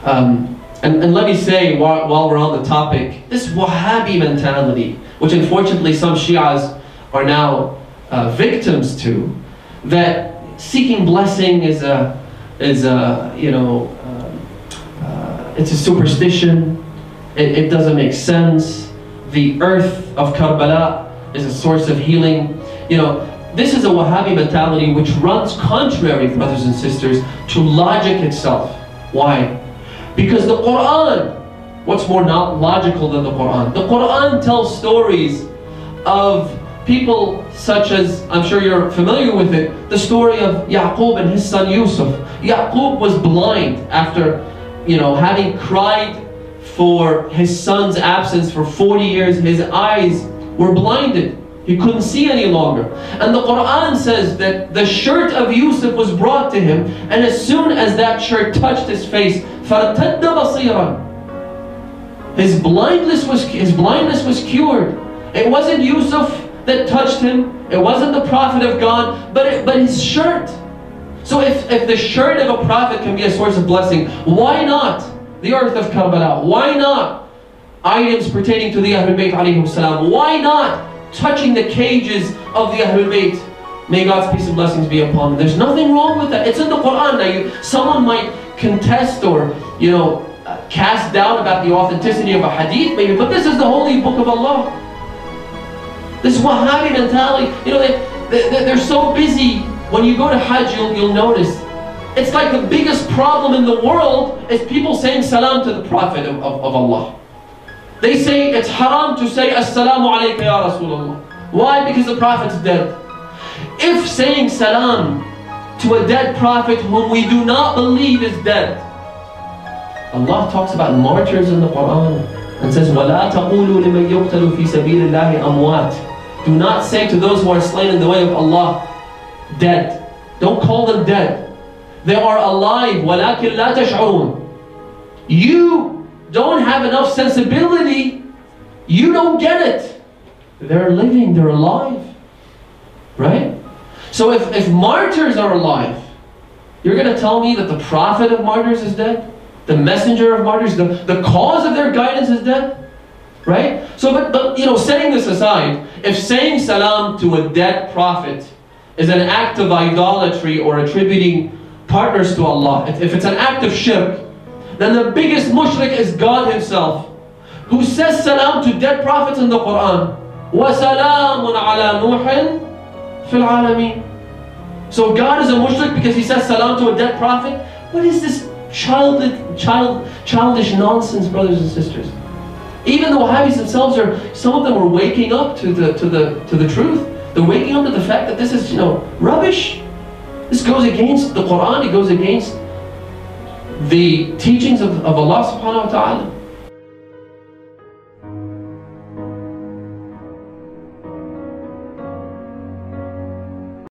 And let me say, while we're on the topic, this Wahhabi mentality, which unfortunately some Shias are now victims to, that seeking blessing is a it's a superstition. It doesn't make sense. The earth of Karbala is a source of healing. This is a Wahhabi mentality which runs contrary, brothers and sisters, to logic itself. Why? Because the Quran, what's more not logical than the Quran? The Quran tells stories of people such as, I'm sure you're familiar with it, the story of Yaqub and his son Yusuf. Yaqub was blind after, having cried for his son's absence for 40 years. His eyes were blinded. He couldn't see any longer. And the Quran says that the shirt of Yusuf was brought to him, and as soon as that shirt touched his face, فَارْتَدَّ بَصِيرًا, his blindness was cured. It wasn't Yusuf that touched him. It wasn't the Prophet of God, but his shirt. So if the shirt of a Prophet can be a source of blessing, why not the earth of Karbala? Why not items pertaining to the Ahlul Bayt alayhim salam? Why not touching the cages of the Ahlul Bayt? May God's peace and blessings be upon them. There's nothing wrong with that. It's in the Quran. Now, someone might contest or, cast doubt about the authenticity of a hadith, maybe, but this is the holy book of Allah. This Wahhabi mentality, they're so busy. When you go to Hajj, you'll notice, it's like the biggest problem in the world is people saying salam to the Prophet of Allah. They say it's haram to say Assalamu alayka ya Rasulullah. Why? Because the Prophet's dead. If saying salam to a dead Prophet whom we do not believe is dead, Allah talks about martyrs in the Quran and says, وَلَا تَقُولُوا لِمَنْ يُقْتَلُ فِي سَبِيلِ اللَّهِ أَمْوَاتٍ. Do not say to those who are slain in the way of Allah, dead. Don't call them dead. They are alive. وَلَكِنْ لَا تَشْعُرُونَ. You don't have enough sensibility. You don't get it. They're living, they're alive. Right? So if martyrs are alive, you're going to tell me that the Prophet of martyrs is dead? The messenger of martyrs, the cause of their guidance is dead? Right? So, but setting this aside, if saying salam to a dead Prophet is an act of idolatry or attributing partners to Allah, if it's an act of shirk, then the biggest mushrik is God Himself, who says salam to dead prophets in the Quran. وَسَلَامٌ عَلَى نُوحٍ فِي الْعَالَمِينَ. So God is a mushrik because He says salam to a dead prophet? What is this childish nonsense, brothers and sisters? Even the Wahhabis themselves some of them are waking up to the truth. They're waking up to the fact that this is, rubbish. This goes against the Quran. It goes against the teachings of Allah subhanahu wa ta'ala.